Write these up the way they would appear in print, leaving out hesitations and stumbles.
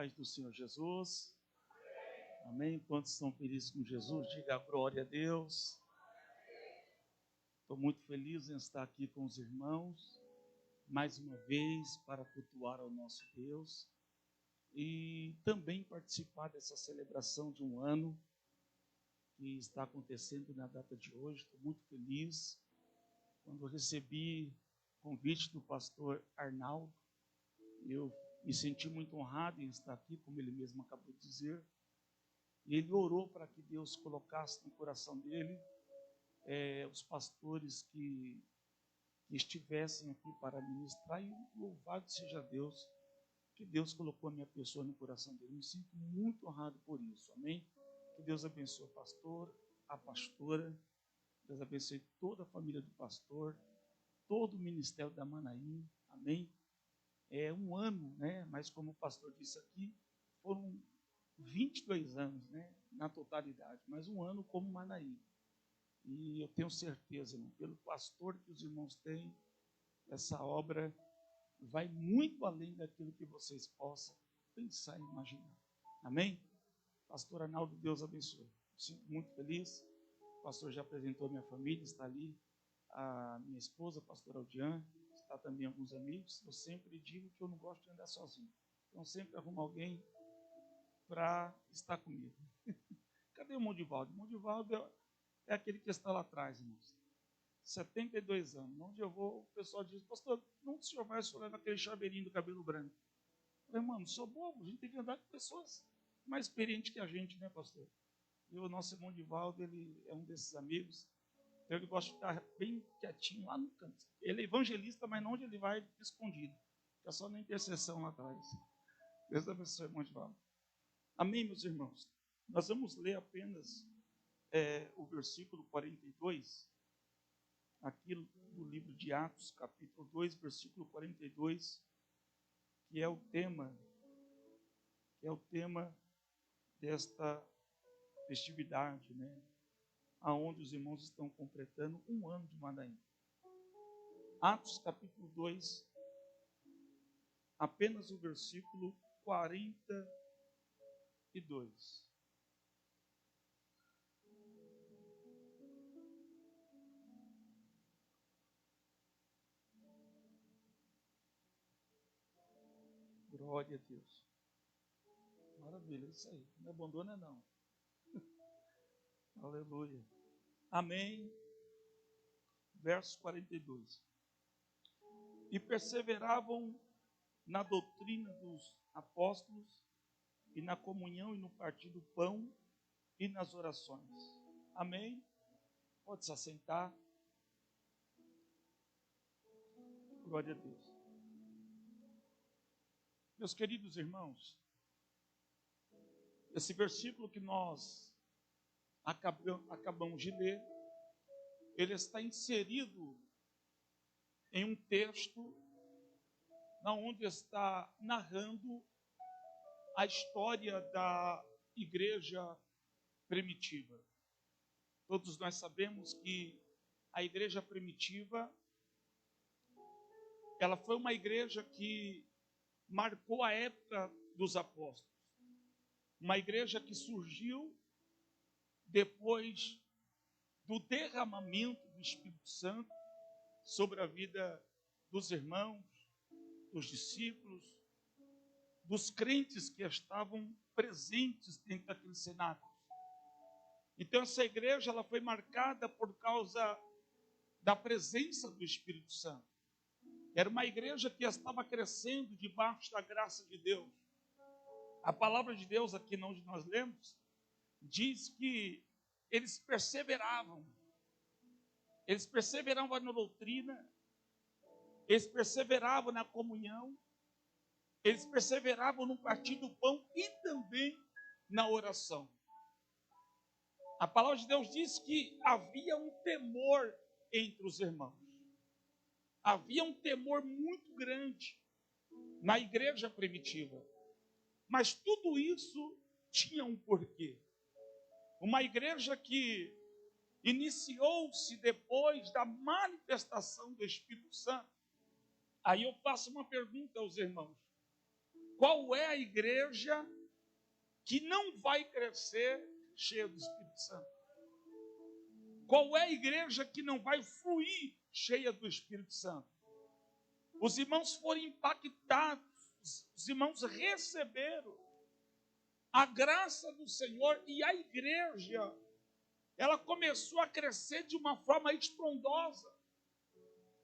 paz do Senhor Jesus. Amém? Quantos estão felizes com Jesus? Diga glória a Deus. Estou muito feliz em estar aqui com os irmãos, mais uma vez, para cultuar ao nosso Deus e também participar dessa celebração de um ano que está acontecendo na data de hoje. Estou muito feliz. Quando eu recebi o convite do pastor Arnaldo, eu me senti muito honrado em estar aqui, como ele mesmo acabou de dizer. E ele orou para que Deus colocasse no coração dele os pastores que estivessem aqui para ministrar. E louvado seja Deus, que Deus colocou a minha pessoa no coração dele. Me sinto muito honrado por isso. Amém? Que Deus abençoe o pastor, a pastora. Deus abençoe toda a família do pastor, todo o ministério da Manaim. Amém? É um ano, né? Mas como o pastor disse aqui, foram 22 anos, né? Na totalidade, mas um ano como Manaim. E eu tenho certeza, irmão, pelo pastor que os irmãos têm, essa obra vai muito além daquilo que vocês possam pensar e imaginar. Amém? Pastor Arnaldo, Deus abençoe. Eu sinto muito feliz. O pastor já apresentou a minha família, está ali a minha esposa, a pastora Aldiane, está também alguns amigos. Eu sempre digo que eu não gosto de andar sozinho. Então sempre arrumo alguém para estar comigo. Cadê o Mondivaldo? O Mondivaldo é aquele que está lá atrás, irmãos. 72 anos. Onde eu vou, o pessoal diz, pastor, não o senhor vai, o senhor leva aquele chaveirinho do cabelo branco. Eu falei, mano, sou bobo, a gente tem que andar com pessoas mais experientes que a gente, né, pastor? E o nosso irmão Divaldo, ele é um desses amigos. Então ele gosta de ficar bem quietinho lá no canto. Ele é evangelista, mas não onde ele vai escondido. Fica só na intercessão lá atrás. Deus abençoe, irmão Divaldo. Amém, meus irmãos? Nós vamos ler apenas o versículo 42, aqui do livro de Atos, capítulo 2, versículo 42, que é o tema desta festividade, né? Aonde os irmãos estão completando um ano de Manaim. Atos, capítulo 2, apenas o versículo 42. Glória a Deus. Maravilha, isso aí. Não abandona, não. Aleluia. Amém. Verso 42. E perseveravam na doutrina dos apóstolos, e na comunhão, e no partir do pão, e nas orações. Amém? Pode se assentar. Glória a Deus. Meus queridos irmãos, esse versículo que nós acabamos de ler, ele está inserido em um texto onde está narrando a história da igreja primitiva. Todos nós sabemos que a igreja primitiva, ela foi uma igreja que marcou a época dos apóstolos. Uma igreja que surgiu depois do derramamento do Espírito Santo sobre a vida dos irmãos, dos discípulos, dos crentes que estavam presentes dentro daquele cenáculo. Então essa igreja ela foi marcada por causa da presença do Espírito Santo. Era uma igreja que estava crescendo debaixo da graça de Deus. A palavra de Deus aqui onde nós lemos diz que eles perseveravam na doutrina, eles perseveravam na comunhão, eles perseveravam no partir do pão e também na oração. A palavra de Deus diz que havia um temor entre os irmãos. Havia um temor muito grande na igreja primitiva. Mas tudo isso tinha um porquê. Uma igreja que iniciou-se depois da manifestação do Espírito Santo. Aí eu faço uma pergunta aos irmãos. Qual é a igreja que não vai crescer cheia do Espírito Santo? Qual é a igreja que não vai fluir cheia do Espírito Santo? Os irmãos foram impactados, os irmãos receberam a graça do Senhor e a igreja, ela começou a crescer de uma forma estrondosa.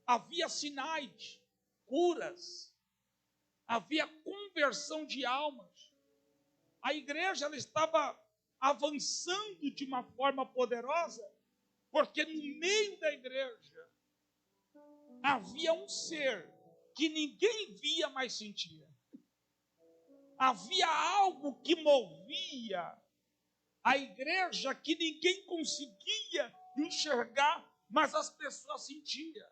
Havia sinais, curas, havia conversão de almas. A igreja ela estava avançando de uma forma poderosa, porque no meio da igreja havia um ser que ninguém via, mas sentia. Havia algo que movia a igreja que ninguém conseguia enxergar, mas as pessoas sentiam.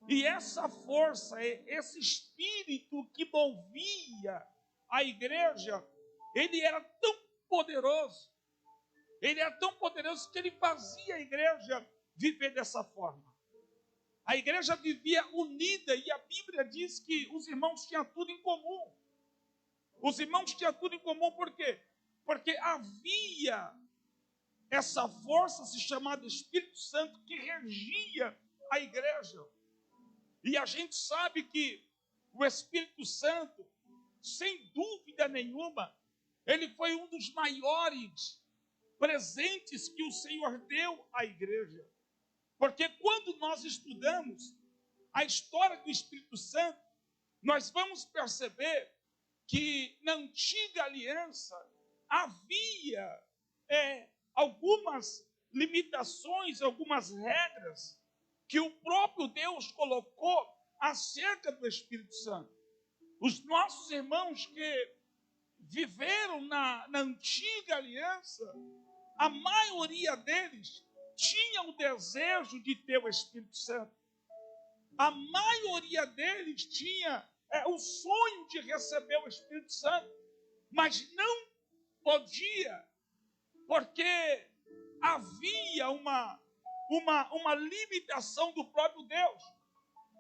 E essa força, esse espírito que movia a igreja, ele era tão poderoso. Ele era tão poderoso que ele fazia a igreja viver dessa forma. A igreja vivia unida e a Bíblia diz que os irmãos tinham tudo em comum. Os irmãos tinham tudo em comum por quê? Porque havia essa força se chamada Espírito Santo que regia a igreja. E a gente sabe que o Espírito Santo, sem dúvida nenhuma, ele foi um dos maiores presentes que o Senhor deu à igreja. Porque quando nós estudamos a história do Espírito Santo, nós vamos perceber que na antiga aliança havia algumas limitações, algumas regras que o próprio Deus colocou acerca do Espírito Santo. Os nossos irmãos que viveram na antiga aliança, a maioria deles tinha o desejo de ter o Espírito Santo. A maioria deles tinha o sonho de receber o Espírito Santo, mas não podia, porque havia uma limitação do próprio Deus.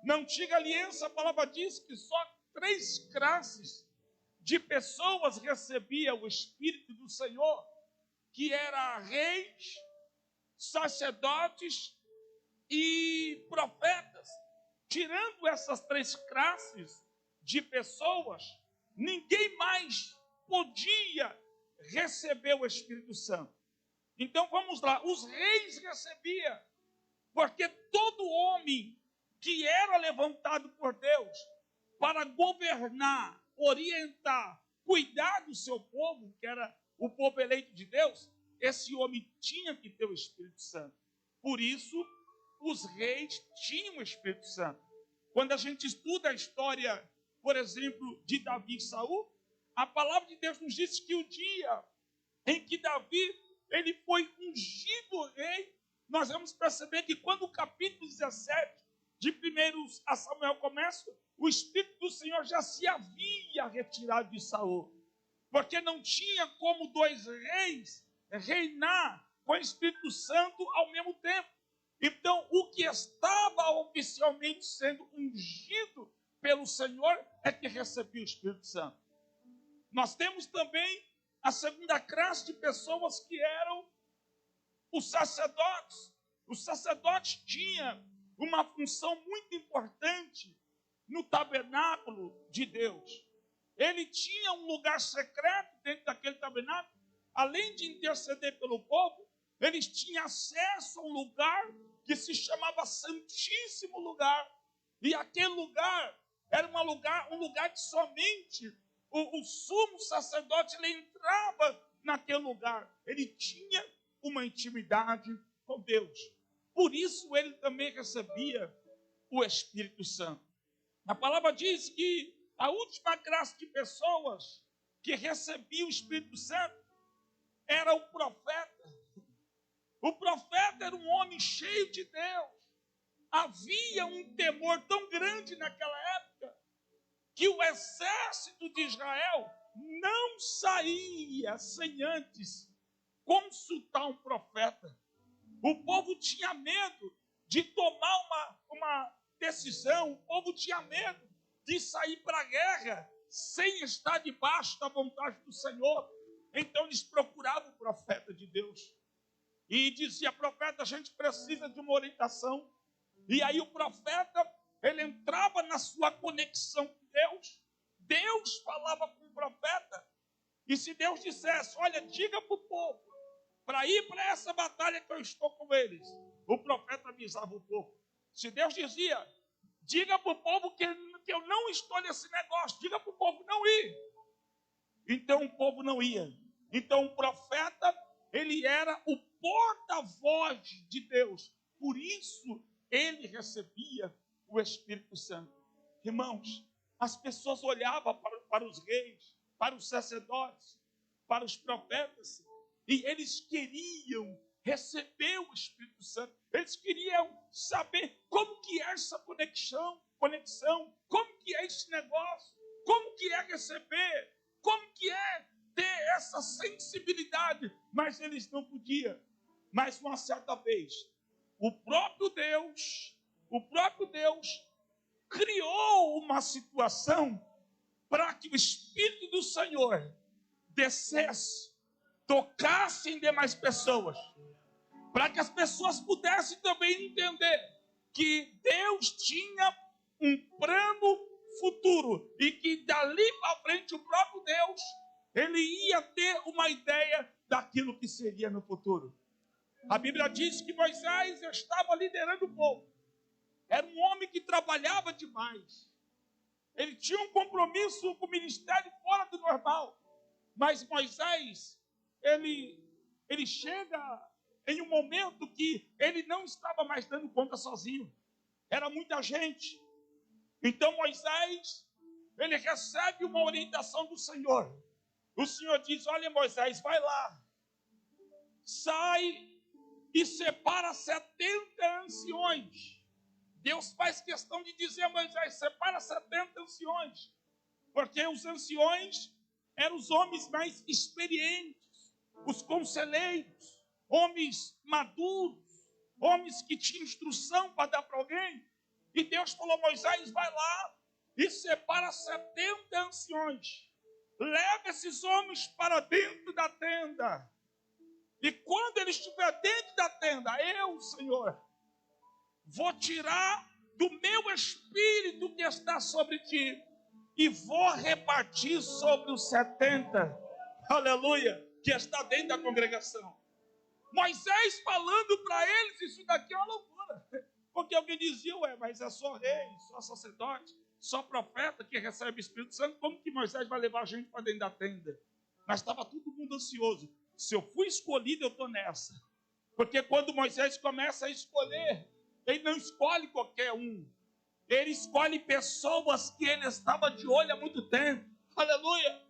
Na antiga aliança, a palavra diz que só 3 classes de pessoas recebiam o Espírito do Senhor, que era reis, sacerdotes e profetas. Tirando essas 3 classes de pessoas, ninguém mais podia receber o Espírito Santo. Então vamos lá, os reis recebiam, porque todo homem que era levantado por Deus para governar, orientar, cuidar do seu povo, que era o povo eleito de Deus, esse homem tinha que ter o Espírito Santo. Por isso, os reis tinham o Espírito Santo. Quando a gente estuda a história, por exemplo, de Davi e Saul, a palavra de Deus nos diz que o dia em que Davi ele foi ungido rei, nós vamos perceber que quando o capítulo 17 de 1 a Samuel começa, o Espírito do Senhor já se havia retirado de Saul, porque não tinha como 2 reis reinar com o Espírito Santo ao mesmo tempo. Então, o que estava oficialmente sendo ungido pelo Senhor é que recebia o Espírito Santo. Nós temos também a segunda classe de pessoas que eram os sacerdotes. Os sacerdotes tinham uma função muito importante no tabernáculo de Deus. Ele tinha um lugar secreto dentro daquele tabernáculo. Além de interceder pelo povo, eles tinham acesso a um lugar que se chamava Santíssimo Lugar. E aquele lugar era um lugar que somente o sumo sacerdote ele entrava naquele lugar. Ele tinha uma intimidade com Deus. Por isso ele também recebia o Espírito Santo. A palavra diz que a última classe de pessoas que recebia o Espírito Santo era o profeta. O profeta era um homem cheio de Deus. Havia um temor tão grande naquela época que o exército de Israel não saía sem antes consultar um profeta. O povo tinha medo de tomar uma decisão, o povo tinha medo de sair para a guerra sem estar debaixo da vontade do Senhor. Então eles procuravam o profeta de Deus. E dizia: profeta, a gente precisa de uma orientação. E aí o profeta, ele entrava na sua conexão com Deus. Deus falava com o profeta. E se Deus dissesse: olha, diga para o povo, para ir para essa batalha que eu estou com eles, o profeta avisava o povo. Se Deus dizia: diga para o povo que eu não estou nesse negócio, diga para o povo não ir. Então o povo não ia. Então o profeta, ele era o porta-voz de Deus. Por isso ele recebia o Espírito Santo. Irmãos, as pessoas olhavam para os reis, para os sacerdotes, para os profetas, e eles queriam receber o Espírito Santo. Eles queriam saber como que é essa conexão, como que é esse negócio, como que é receber, como que é ter essa sensibilidade. Mas eles não podiam. Mas uma certa vez, o próprio Deus criou uma situação para que o Espírito do Senhor descesse, tocasse em demais pessoas, para que as pessoas pudessem também entender que Deus tinha um plano futuro e que dali para frente o próprio Deus, ele ia ter uma ideia daquilo que seria no futuro. A Bíblia diz que Moisés estava liderando o povo. Era um homem que trabalhava demais. Ele tinha um compromisso com o ministério fora do normal. Mas Moisés, ele chega em um momento que ele não estava mais dando conta sozinho. Era muita gente. Então Moisés, ele recebe uma orientação do Senhor. O Senhor diz: olha, Moisés, vai lá. Sai e separa 70 anciões. Deus faz questão de dizer a Moisés: separa 70 anciões. Porque os anciões eram os homens mais experientes, os conselheiros, homens maduros, homens que tinham instrução para dar para alguém. E Deus falou: Moisés, vai lá e separa 70 anciões. Leva esses homens para dentro da tenda. E quando ele estiver dentro da tenda, eu, Senhor, vou tirar do meu espírito que está sobre ti e vou repartir sobre os 70, aleluia, que está dentro da congregação. Moisés falando para eles, isso daqui é uma loucura. Porque alguém dizia: ué, mas é só rei, só sacerdote, só profeta que recebe o Espírito Santo, como que Moisés vai levar a gente para dentro da tenda? Mas estava todo mundo ansioso. Se eu fui escolhido, eu estou nessa. Porque quando Moisés começa a escolher, ele não escolhe qualquer um. Ele escolhe pessoas que ele estava de olho há muito tempo. Aleluia!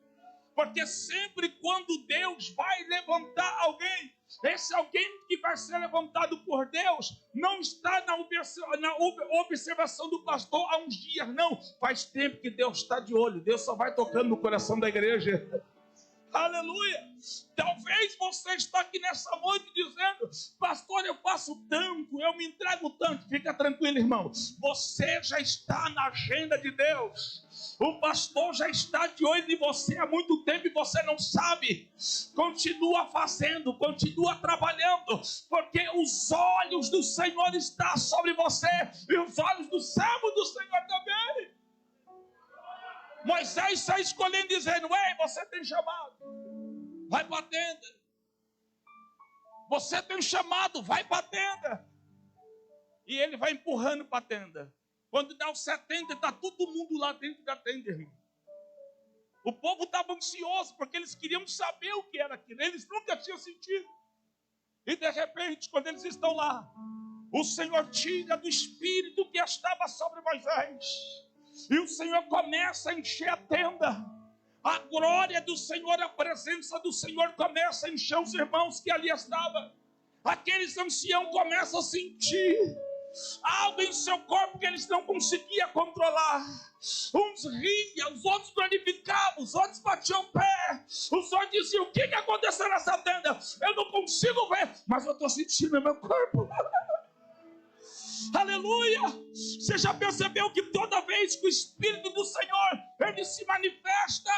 Porque sempre quando Deus vai levantar alguém, esse alguém que vai ser levantado por Deus não está na observação do pastor há uns dias, não. Faz tempo que Deus está de olho. Deus só vai tocando no coração da igreja. Aleluia! Talvez você está aqui nessa noite dizendo: pastor, eu faço tanto, eu me entrego tanto. Fica tranquilo, irmão. Você já está na agenda de Deus. O pastor já está de olho em você há muito tempo e você não sabe. Continua fazendo, continua trabalhando, porque os olhos do Senhor estão sobre você e os olhos do servo do Senhor também. Moisés sai escolhendo, dizendo: ei, você tem chamado, vai para a tenda. Você tem chamado, vai para a tenda. E ele vai empurrando para a tenda. Quando dá os 70, está todo mundo lá dentro da tenda, irmão. O povo estava ansioso, porque eles queriam saber o que era aquilo. Eles nunca tinham sentido. E de repente, quando eles estão lá, o Senhor tira do espírito que estava sobre Moisés. E o Senhor começa a encher a tenda. A glória do Senhor, a presença do Senhor começa a encher os irmãos que ali estavam. Aqueles anciãos começam a sentir algo em seu corpo que eles não conseguiam controlar. Uns riam, os outros glorificavam, os outros batiam o pé. Os outros diziam: o que aconteceu nessa tenda? Eu não consigo ver, mas eu estou sentindo no meu corpo. Aleluia! Você já percebeu que toda vez que o Espírito do Senhor, ele se manifesta,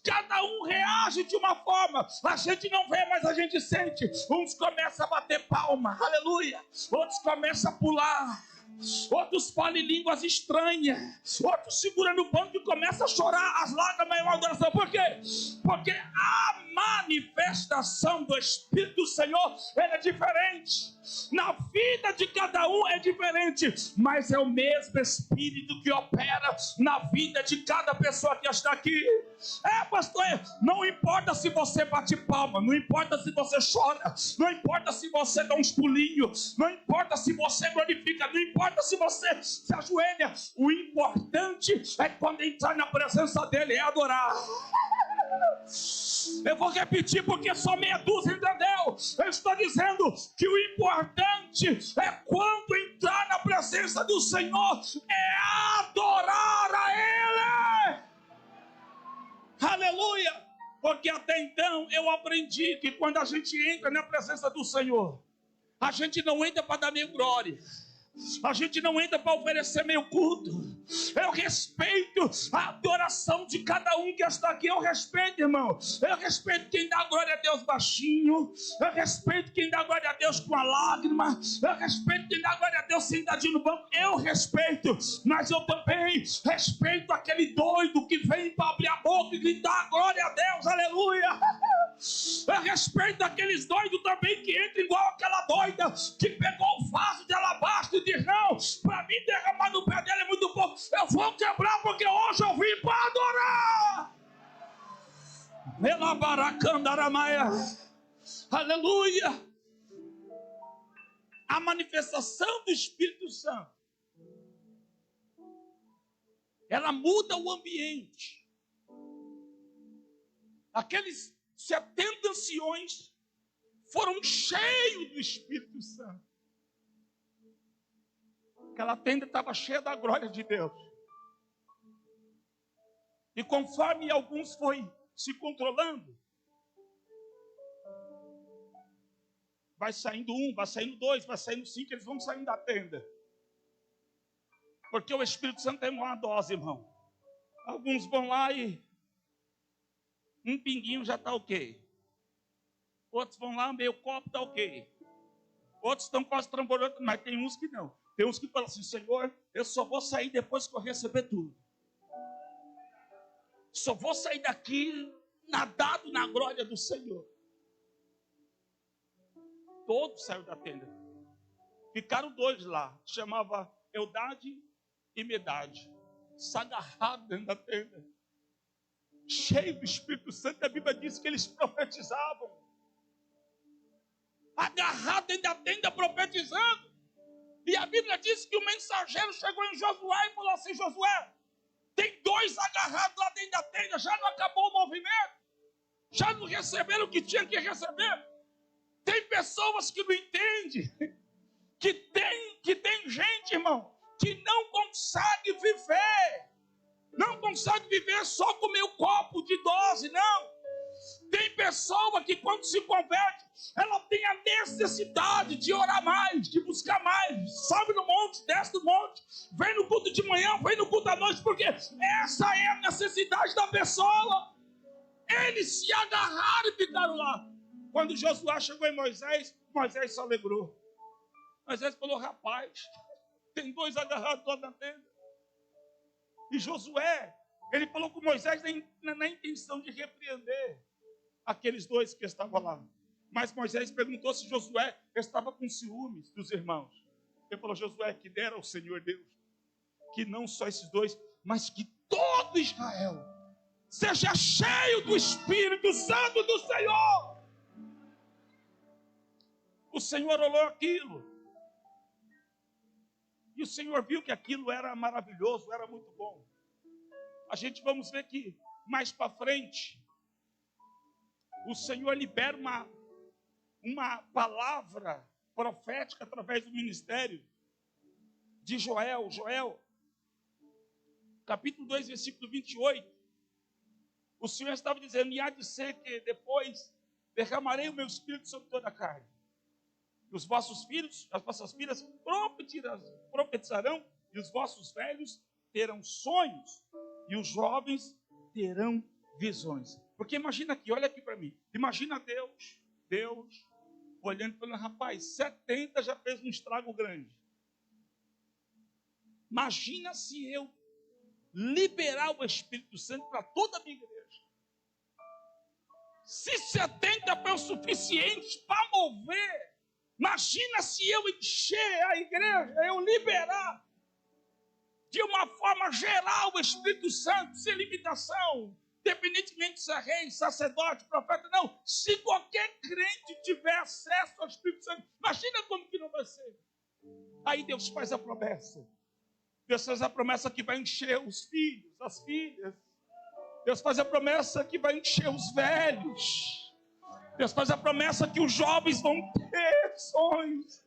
cada um reage de uma forma. A gente não vê, mas a gente sente. Uns começam a bater palma, aleluia. Outros começam a pular. Outros falam em línguas estranhas. Outros seguram no banco e começam a chorar as lágrimas e a adoração. Por quê? Porque a manifestação do Espírito do Senhor, ela é diferente. Na vida de cada um é diferente, mas é o mesmo Espírito que opera na vida de cada pessoa que está aqui. Pastor, não importa se você bate palma, não importa se você chora, não importa se você dá uns pulinhos, não importa se você glorifica, não importa se você se ajoelha. O importante é quando entrar na presença dele, é adorar. Eu vou repetir porque só meia dúzia entendeu. Eu estou dizendo que o importante é quando entrar na presença do Senhor, é adorar a Ele. Aleluia! Porque até então eu aprendi que quando a gente entra na presença do Senhor, a gente não entra para dar meio glória. A gente não entra para oferecer meio culto. Eu respeito a adoração de cada um que está aqui. Eu respeito, irmão. Eu respeito quem dá glória a Deus baixinho. Eu respeito quem dá glória a Deus com a lágrima. Eu respeito quem dá glória a Deus sentadinho no banco. Eu respeito. Mas eu também respeito aquele doido que vem para abrir a boca e gritar glória a Deus. Aleluia. Eu respeito aqueles doidos também que entram igual aquela doida que pegou o vaso de alabastro e diz: não, para mim derramar no pé dele é muito pouco. Eu vou quebrar porque hoje eu vim para adorar. Elabaracandaramáia. Aleluia. A manifestação do Espírito Santo, ela muda o ambiente. Aqueles 70 anciões foram cheios do Espírito Santo. Aquela tenda estava cheia da glória de Deus. E conforme alguns foi se controlando, vai saindo um, vai saindo dois, vai saindo 5, eles vão saindo da tenda. Porque o Espírito Santo tem uma dose, irmão. Alguns vão lá e um pinguinho já está ok. Outros vão lá, meio copo está ok. Outros estão quase trambolhando, mas tem uns que não. Tem uns que falam assim: Senhor, eu só vou sair depois que eu receber tudo. Só vou sair daqui nadado na glória do Senhor. Todos saíram da tenda. Ficaram 2 lá, chamava Eldade e Medade. Se agarraram dentro da tenda. Cheio do Espírito Santo, a Bíblia diz que eles profetizavam. Agarrado dentro da tenda, profetizando. E a Bíblia diz que o mensageiro chegou em Josué e falou assim: Josué, tem 2 agarrados lá dentro da tenda, já não acabou o movimento? Já não receberam o que tinha que receber? Tem pessoas que não entendem, que tem gente, irmão, que não consegue viver. Não consegue viver só com meio copo de dose, não. Tem pessoa que quando se converte, ela tem a necessidade de orar mais, de buscar mais. Sobe no monte, desce do monte, vem no culto de manhã, vem no culto à noite, porque essa é a necessidade da pessoa. Eles se agarraram e ficaram lá. Quando Josué chegou em Moisés, Moisés se alegrou. Moisés falou: rapaz, tem 2 agarrados lá na tenda. E Josué, ele falou com Moisés na intenção de repreender aqueles 2 que estavam lá. Mas Moisés perguntou se Josué estava com ciúmes dos irmãos. Ele falou: Josué, que dera ao Senhor Deus que não só esses 2, mas que todo Israel seja cheio do Espírito Santo do Senhor. O Senhor olhou aquilo. E o Senhor viu que aquilo era maravilhoso, era muito bom. A gente vamos ver que mais para frente, o Senhor libera uma palavra profética através do ministério de Joel. Joel, capítulo 2, versículo 28. O Senhor estava dizendo: e há de ser que depois derramarei o meu espírito sobre toda a carne. Os vossos filhos, as vossas filhas profetizarão, e os vossos velhos terão sonhos, e os jovens terão visões. Porque imagina aqui, olha aqui para mim. Imagina Deus olhando para ele, rapaz, 70 já fez um estrago grande. Imagina se eu liberar o Espírito Santo para toda a minha igreja. Se 70 foi o suficiente para mover, imagina se eu encher a igreja, eu liberar de uma forma geral o Espírito Santo, sem limitação, independentemente se é rei, sacerdote, profeta, não. Se qualquer crente tiver acesso ao Espírito Santo, imagina como que não vai ser. Aí Deus faz a promessa. Deus faz a promessa que vai encher os filhos, as filhas. Deus faz a promessa que vai encher os velhos. Deus faz a promessa que os jovens vão ter sonhos.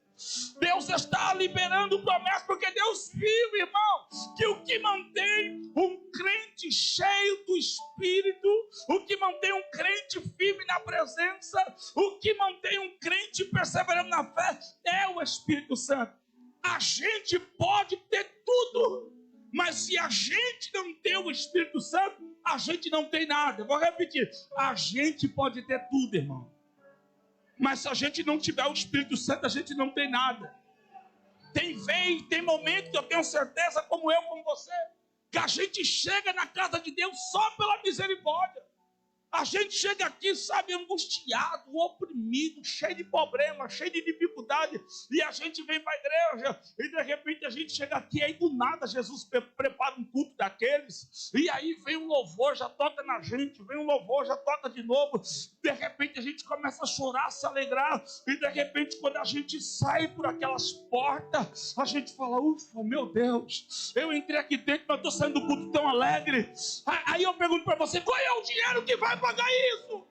Deus está liberando promessas, porque Deus viu, irmão, que o que mantém um crente cheio do Espírito, o que mantém um crente firme na presença, o que mantém um crente perseverando na fé, é o Espírito Santo. A gente pode ter tudo, mas se a gente não tem o Espírito Santo, a gente não tem nada. Eu vou repetir, a gente pode ter tudo, irmão, mas se a gente não tiver o Espírito Santo, a gente não tem nada. Tem vez, tem momento que eu tenho certeza, como eu, como você, que a gente chega na casa de Deus só pela misericórdia. A gente chega aqui, sabe, angustiado, oprimido, cheio de problemas, cheio de dificuldade, e a gente vem para a igreja, e de repente a gente chega aqui, aí do nada Jesus prepara um culto daqueles, e aí vem um louvor, já toca na gente, vem um louvor, já toca de novo, de repente a gente começa a chorar, a se alegrar, e de repente quando a gente sai por aquelas portas, a gente fala, ufa, meu Deus, eu entrei aqui dentro, mas estou saindo do culto tão alegre. Aí eu pergunto para você, qual é o dinheiro que vai pagar isso?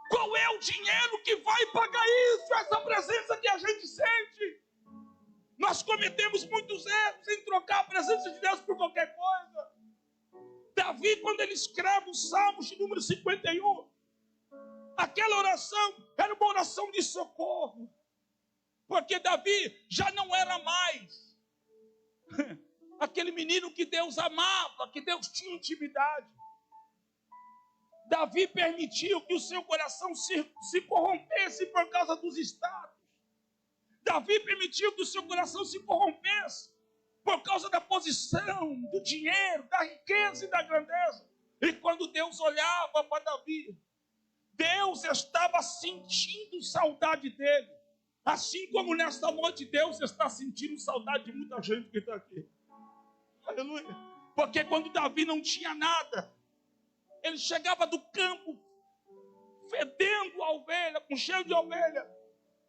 Qual é o dinheiro que vai pagar isso? Essa presença que a gente sente. Nós cometemos muitos erros em trocar a presença de Deus por qualquer coisa. Davi, quando ele escreve o Salmo de número 51, aquela oração era uma oração de socorro, porque Davi já não era mais aquele menino que Deus amava, que Deus tinha intimidade. Davi permitiu que o seu coração se corrompesse por causa dos status. Davi permitiu que o seu coração se corrompesse por causa da posição, do dinheiro, da riqueza e da grandeza. E quando Deus olhava para Davi, Deus estava sentindo saudade dele. Assim como nesta noite Deus está sentindo saudade de muita gente que está aqui. Aleluia. Porque quando Davi não tinha nada, ele chegava do campo fedendo a ovelha, com cheiro de ovelha.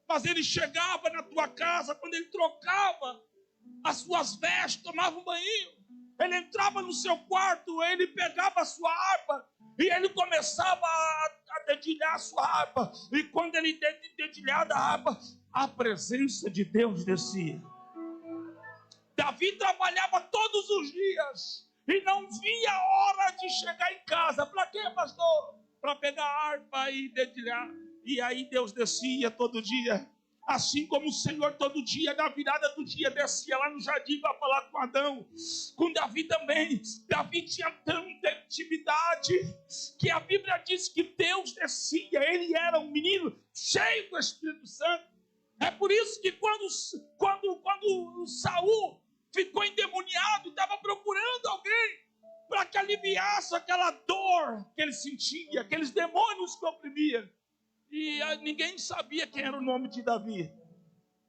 Mas ele chegava na tua casa, quando ele trocava as suas vestes, tomava um banho. Ele entrava no seu quarto, ele pegava a sua harpa e ele começava a dedilhar a sua harpa. E quando ele dedilhava a harpa, a presença de Deus descia. Davi trabalhava todos os dias e não via a hora de chegar em casa. Para quê, pastor? Para pegar a harpa e dedilhar. E aí Deus descia todo dia. Assim como o Senhor todo dia, na virada do dia, descia lá no jardim para falar com Adão. Com Davi também. Davi tinha tanta intimidade que a Bíblia diz que Deus descia. Ele era um menino cheio do Espírito Santo. É por isso que quando Saul ficou endemoniado, estava procurando alguém para que aliviasse aquela dor que ele sentia, aqueles demônios que oprimiam. E ninguém sabia quem era o nome de Davi.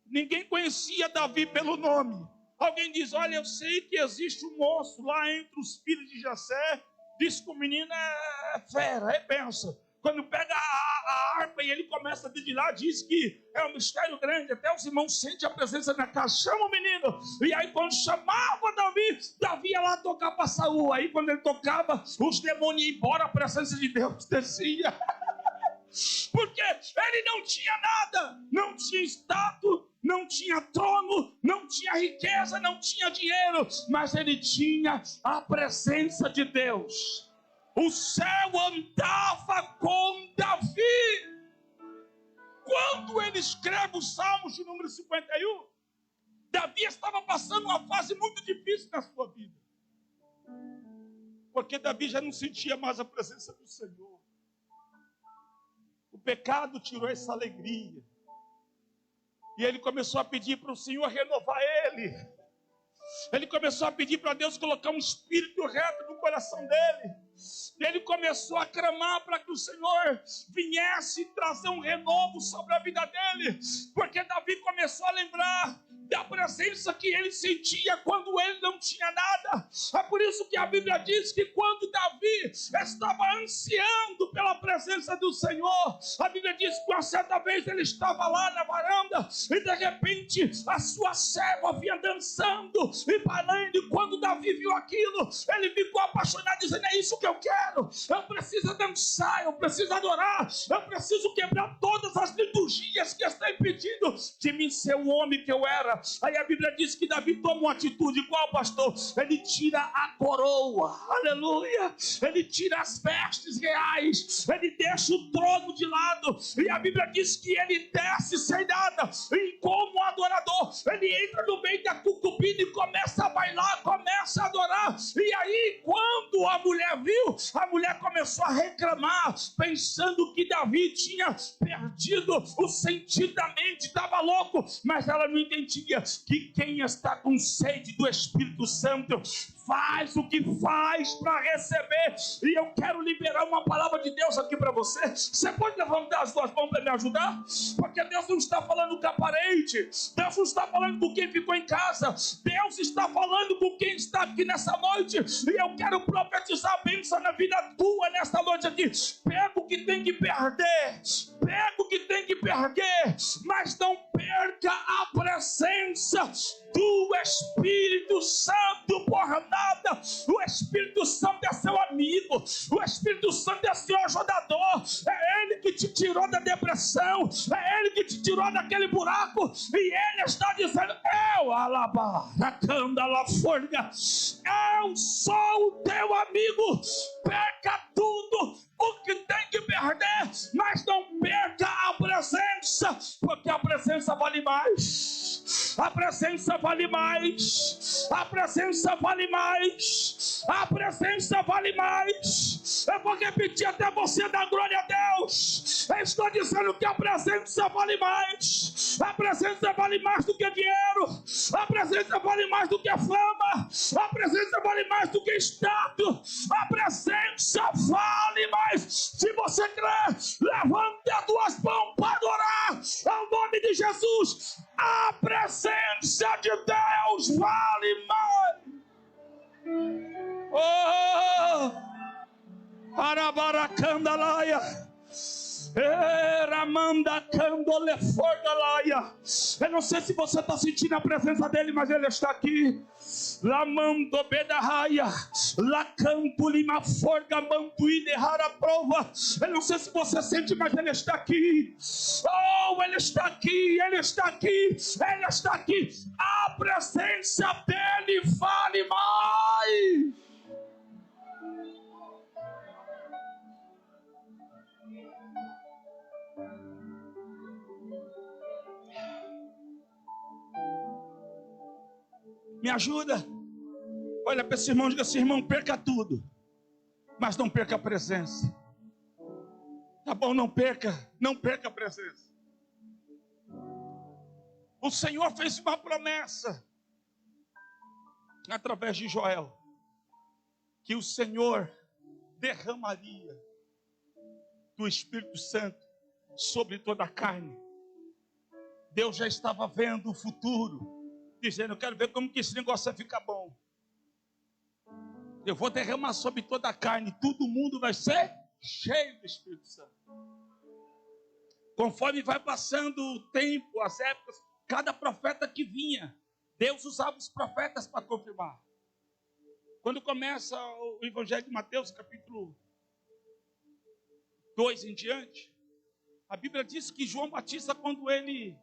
Ninguém conhecia Davi pelo nome. Alguém diz, olha, eu sei que existe um moço lá entre os filhos de Jessé. Diz que o menino é fera, é benção. Quando pega a harpa e ele começa a dedilhar, diz que é um mistério grande. Até os irmãos sentem a presença na casa. Chama o menino. E aí quando chamava Davi ia lá tocar para Saul. Aí quando ele tocava, os demônios iam embora, a presença de Deus descia. Porque ele não tinha nada, não tinha status, não tinha trono, não tinha riqueza, não tinha dinheiro, mas ele tinha a presença de Deus. O céu andava com Davi. Quando ele escreve os Salmos de número 51, Davi estava passando uma fase muito difícil na sua vida. Porque Davi já não sentia mais a presença do Senhor. O pecado tirou essa alegria. E ele começou a pedir para o Senhor renovar ele. Ele começou a pedir para Deus colocar um espírito reto no coração dele. Ele começou a clamar para que o Senhor viesse trazer um renovo sobre a vida dele. Porque Davi começou a lembrar da presença que ele sentia quando ele não tinha nada. É por isso que a Bíblia diz que quando Davi estava ansiando pela presença do Senhor, a Bíblia diz que uma certa vez ele estava lá na varanda e de repente a sua serva vinha dançando e falando, e quando Davi viu aquilo, ele ficou apaixonado, dizendo: é isso que eu quero, eu preciso dançar, eu preciso adorar, eu preciso quebrar todas as liturgias que estão impedindo de mim ser o homem que eu era. Aí a Bíblia diz que Davi toma uma atitude. Qual, pastor? Ele tira a coroa, aleluia, ele tira as vestes reais, ele deixa o trono de lado, e a Bíblia diz que ele desce sem nada, e como adorador, ele entra no meio da concubina e começa a bailar, começa a adorar. E aí, quando a mulher viu, a mulher começou a reclamar, pensando que Davi tinha perdido o sentido da mente, estava louco, mas ela não entendia que quem está com sede do Espírito Santo faz o que faz para receber. E eu quero liberar uma palavra de Deus aqui para você. Você pode levantar as duas mãos para me ajudar? Porque Deus não está falando com a parente, Deus não está falando com quem ficou em casa, Deus está falando com quem está aqui nessa noite. E eu quero profetizar a bênção na vida tua nesta noite aqui. Pega o que tem que perder, pega o que tem que perder, mas não perca a presença do Espírito Santo por nada. O Espírito Santo é seu amigo, o Espírito Santo é seu ajudador, é Ele que te tirou da depressão, é Ele que te tirou daquele buraco, e Ele está dizendo: eu, alabaracanda la forga, eu sou o teu amigo. Perca tudo o que tem que perder, mas não perca a presença, porque a presença vale mais. A presença vale mais. A presença vale mais. A presença vale mais. Eu vou repetir até você dar glória a Deus. Eu estou dizendo que a presença vale mais. A presença vale mais do que dinheiro. A presença vale mais do que a fama. A presença vale mais do que status. A presença vale mais. Se você crê, levante as duas mãos para adorar ao nome de Jesus. A presença de Deus vale mais. Oh, Arabaracandalaia. Eu não sei se você está sentindo a presença dele, mas ele está aqui. Lamando bedarraia, lacanto lima forga mantuí derrara prova. Eu não sei se você sente, mas ele está aqui. Oh, ele está aqui, ele está aqui, ele está aqui. A presença dele vale mais. Me ajuda. Olha para esse irmão e diga assim: irmão, perca tudo, mas não perca a presença. Tá bom, não perca a presença. O Senhor fez uma promessa através de Joel, que o Senhor derramaria do Espírito Santo sobre toda a carne. Deus já estava vendo o futuro, dizendo: eu quero ver como que esse negócio vai ficar bom. Eu vou derramar sobre toda a carne, todo mundo vai ser cheio do Espírito Santo. Conforme vai passando o tempo, as épocas, cada profeta que vinha, Deus usava os profetas para confirmar. Quando começa o Evangelho de Mateus, capítulo 2 em diante, a Bíblia diz que João Batista, quando ele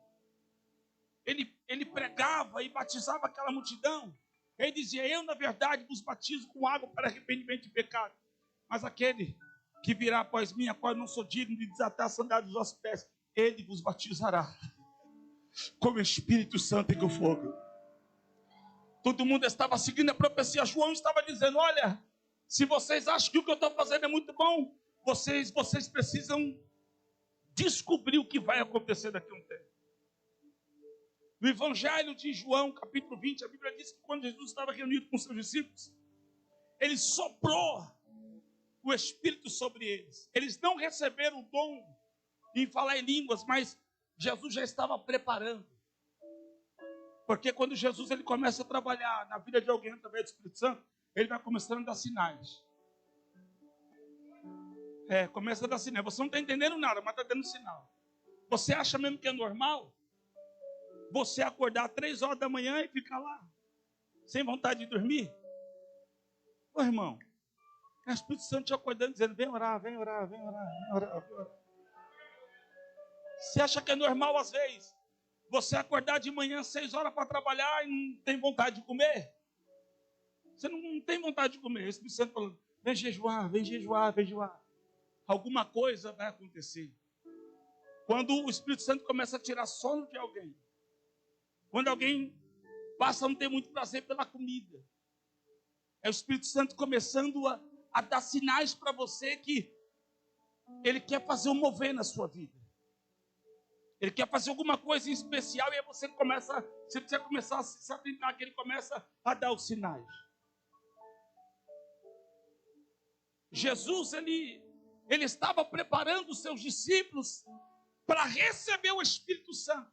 pregava e batizava aquela multidão, ele dizia: eu na verdade vos batizo com água para arrependimento de pecado, mas aquele que virá após mim, a qual eu não sou digno de desatar a sandália dos vossos pés, ele vos batizará com o Espírito Santo e com fogo. Todo mundo estava seguindo a profecia. João estava dizendo: olha, se vocês acham que o que eu estou fazendo é muito bom, vocês precisam descobrir o que vai acontecer daqui a um tempo. No Evangelho de João, capítulo 20, a Bíblia diz que quando Jesus estava reunido com seus discípulos, ele soprou o Espírito sobre eles. Eles não receberam o dom em falar em línguas, mas Jesus já estava preparando. Porque quando Jesus ele começa a trabalhar na vida de alguém através do Espírito Santo, ele vai começando a dar sinais. Começa a dar sinais. Você não está entendendo nada, mas está dando sinal. Você acha mesmo que é normal você acordar 3 horas da manhã e ficar lá, sem vontade de dormir? Ô irmão, é o Espírito Santo te acordando, dizendo: vem orar, vem orar, vem orar, vem orar, vem orar. Você acha que é normal às vezes você acordar de manhã 6 horas para trabalhar e não tem vontade de comer? Você não tem vontade de comer. O Espírito Santo falando: vem jejuar, vem jejuar, vem jejuar. Alguma coisa vai acontecer. Quando o Espírito Santo começa a tirar sono de alguém, quando alguém passa a não ter muito prazer pela comida, é o Espírito Santo começando a dar sinais para você que ele quer fazer um mover na sua vida. Ele quer fazer alguma coisa em especial, e aí você precisa começar a se atentar, que ele começa a dar os sinais. Jesus, ele estava preparando os seus discípulos para receber o Espírito Santo.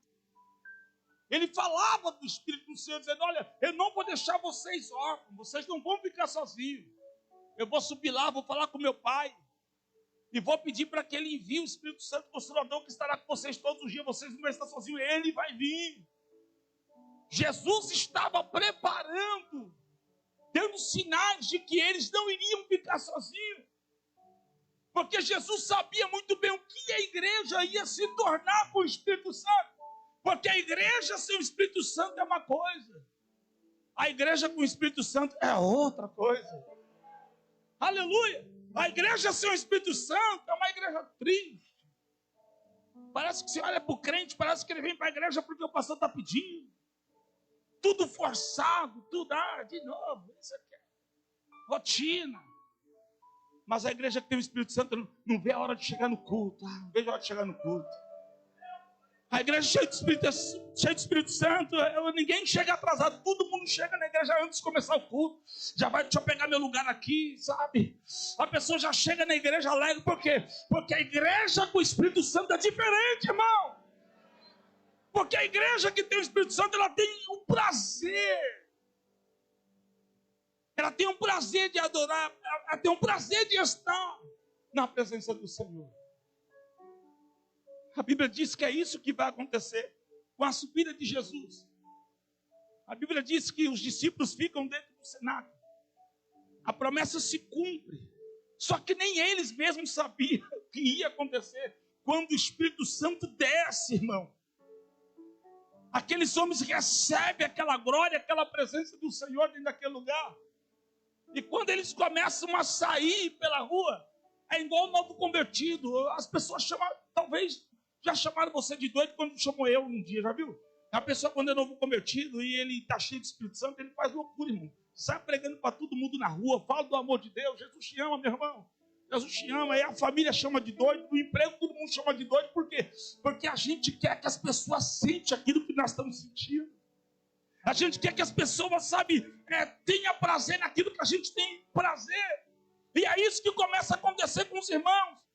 Ele falava do Espírito do Senhor, dizendo: olha, eu não vou deixar vocês órfãos, vocês não vão ficar sozinhos. Eu vou subir lá, vou falar com meu Pai, e vou pedir para que Ele envie o Espírito Santo Consolador, que estará com vocês todos os dias. Vocês não vão estar sozinhos, Ele vai vir. Jesus estava preparando, dando sinais de que eles não iriam ficar sozinhos, porque Jesus sabia muito bem o que a igreja ia se tornar com o Espírito Santo. Porque a igreja sem o Espírito Santo é uma coisa, a igreja com o Espírito Santo é outra coisa. Aleluia! A igreja sem o Espírito Santo é uma igreja triste. Parece que você olha para o crente, parece que ele vem para a igreja porque o pastor está pedindo. Tudo forçado, tudo, de novo, isso aqui é rotina. Mas a igreja que tem o Espírito Santo não vê a hora de chegar no culto. Não vejo a hora de chegar no culto. A igreja cheia de Espírito Santo, ninguém chega atrasado, todo mundo chega na igreja antes de começar o culto. Já vai, deixa eu pegar meu lugar aqui, sabe? A pessoa já chega na igreja alegre, por quê? Porque a igreja com o Espírito Santo é diferente, irmão. Porque a igreja que tem o Espírito Santo, ela tem um prazer. Ela tem um prazer de adorar, ela tem um prazer de estar na presença do Senhor. A Bíblia diz que é isso que vai acontecer com a subida de Jesus. A Bíblia diz que os discípulos ficam dentro do cenáculo. A promessa se cumpre. Só que nem eles mesmos sabiam o que ia acontecer quando o Espírito Santo desce, irmão. Aqueles homens recebem aquela glória, aquela presença do Senhor dentro daquele lugar. E quando eles começam a sair pela rua, é igual um novo convertido. As pessoas chamam, talvez já chamaram você de doido quando chamou eu um dia, já viu? A pessoa, quando é novo convertido e ele está cheio de Espírito Santo, ele faz loucura, irmão. Sai pregando para todo mundo na rua, fala do amor de Deus. Jesus te ama, meu irmão. Jesus te ama. Aí a família chama de doido, no emprego todo mundo chama de doido. Por quê? Porque a gente quer que as pessoas sentem aquilo que nós estamos sentindo. A gente quer que as pessoas, sabe, tenham prazer naquilo que a gente tem prazer. E é isso que começa a acontecer com os irmãos.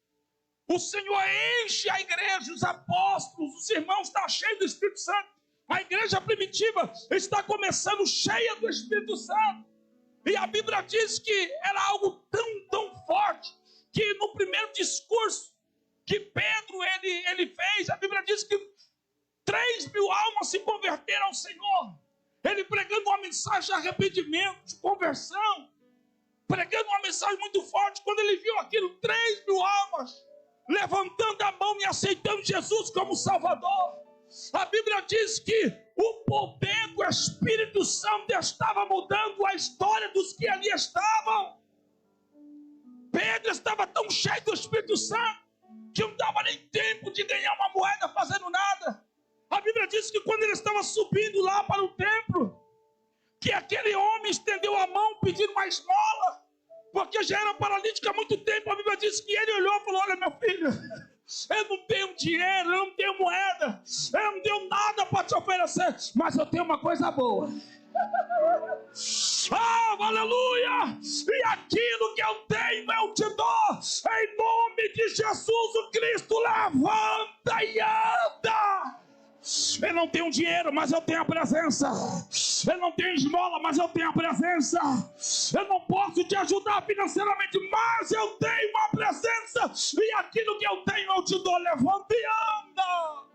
O Senhor enche a igreja, os apóstolos, os irmãos estão cheios do Espírito Santo. A igreja primitiva está começando cheia do Espírito Santo. E a Bíblia diz que era algo tão forte, que no primeiro discurso que Pedro ele fez, a Bíblia diz que 3.000 almas se converteram ao Senhor. Ele pregando uma mensagem de arrependimento, de conversão, pregando uma mensagem muito forte. Quando ele viu aquilo, 3.000 almas levantando a mão e aceitando Jesus como Salvador. A Bíblia diz que o poder do Espírito Santo estava mudando a história dos que ali estavam. Pedro estava tão cheio do Espírito Santo que não dava nem tempo de ganhar uma moeda fazendo nada. A Bíblia diz que quando ele estava subindo lá para o templo, que aquele homem estendeu a mão pedindo uma esmola, porque já era paralítico há muito tempo. A Bíblia diz que ele olhou e falou: olha, meu filho, eu não tenho dinheiro, eu não tenho moeda, eu não tenho nada para te oferecer, mas eu tenho uma coisa boa. Aleluia! E aquilo que eu tenho eu te dou, em nome de Jesus o Cristo. Levanta e anda. Eu não tenho dinheiro, mas eu tenho a presença. Eu não tenho esmola, mas eu tenho a presença. Eu não posso te ajudar financeiramente, mas eu tenho uma presença. E aquilo que eu tenho eu te dou. Levanta e anda.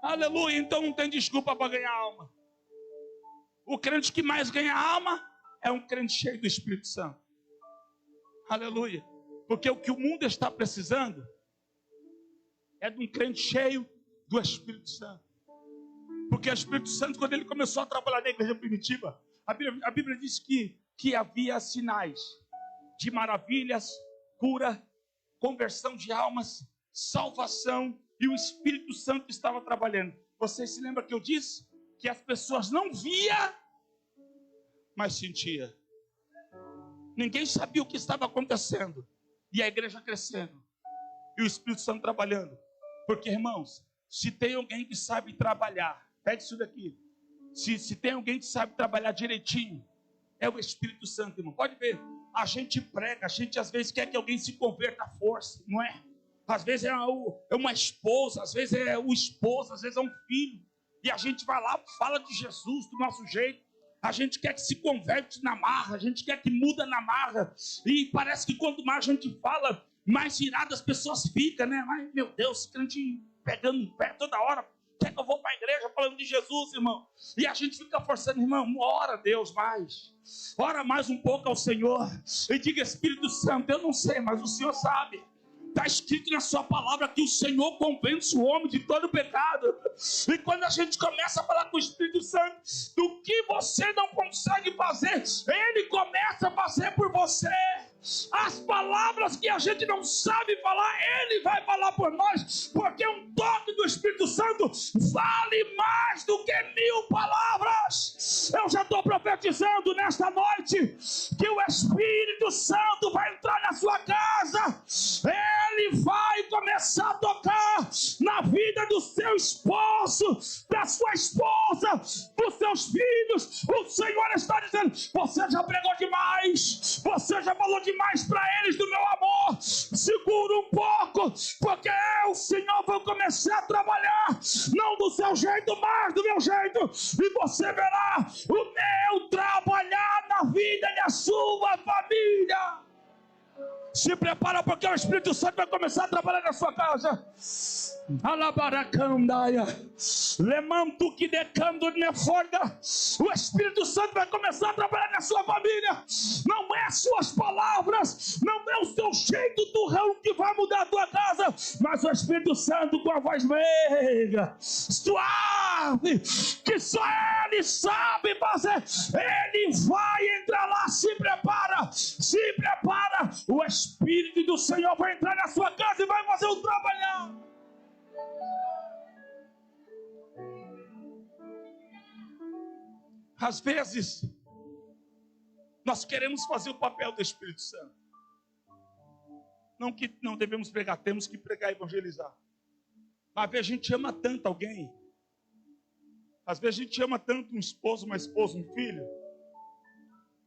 Aleluia. Então não tem desculpa para ganhar alma. O crente que mais ganha alma é um crente cheio do Espírito Santo. Aleluia. Porque o que o mundo está precisando é de um crente cheio do Espírito Santo. Porque o Espírito Santo, quando ele começou a trabalhar na igreja primitiva, a Bíblia diz que havia sinais de maravilhas, cura, conversão de almas, salvação, e o Espírito Santo estava trabalhando. Vocês se lembram que eu disse? Que as pessoas não via, mas sentia. Ninguém sabia o que estava acontecendo. E a igreja crescendo. E o Espírito Santo trabalhando. Porque, irmãos, se tem alguém que sabe trabalhar, pega isso daqui. Se tem alguém que sabe trabalhar direitinho, é o Espírito Santo, irmão. Pode ver, a gente prega, a gente às vezes quer que alguém se converta à força, não é? Às vezes é uma esposa, às vezes é o esposo, às vezes é um filho. E a gente vai lá, fala de Jesus do nosso jeito. A gente quer que se converte na marra, a gente quer que muda na marra. E parece que quanto mais a gente fala, mais irado as pessoas ficam, né? Mas, meu Deus, esse crente pegando um pé toda hora. Quer que eu vou para a igreja falando de Jesus, irmão? E a gente fica forçando, irmão, ora a Deus mais. Ora mais um pouco ao Senhor. E diga: Espírito Santo, eu não sei, mas o Senhor sabe. Está escrito na sua palavra que o Senhor convence o homem de todo pecado. E quando a gente começa a falar com o Espírito Santo do que você não consegue fazer, Ele começa a fazer por você. As palavras que a gente não sabe falar, Ele vai falar por nós, porque um toque do Espírito Santo vale mais do que 1000 palavras. Eu já estou profetizando nesta noite que o Espírito Santo vai entrar na sua casa. Ele vai começar a tocar na vida do seu esposo, da sua esposa, dos seus filhos. O Senhor está dizendo: você já pregou demais, você já falou demais para eles do meu amor. Segura um pouco, porque o Senhor vai começar a trabalhar, não do seu jeito, mas do meu jeito. E você verá o meu trabalhar na vida da sua família. Se prepara, porque o Espírito Santo vai começar a trabalhar na sua casa. Alabaracandaia, lemanto que decando neforga. O Espírito Santo vai começar a trabalhar na sua família. Não é as suas palavras, não é o seu jeito turrão que vai mudar a tua casa, mas o Espírito Santo com a voz meiga, suave, que só Ele sabe fazer. Ele vai entrar lá. Se prepara, se prepara. O Espírito do Senhor vai entrar na sua casa e vai fazer o trabalhar. Às vezes, nós queremos fazer o papel do Espírito Santo. Não que não devemos pregar, temos que pregar e evangelizar. Às vezes a gente ama tanto alguém. Às vezes a gente ama tanto um esposo, uma esposa, um filho,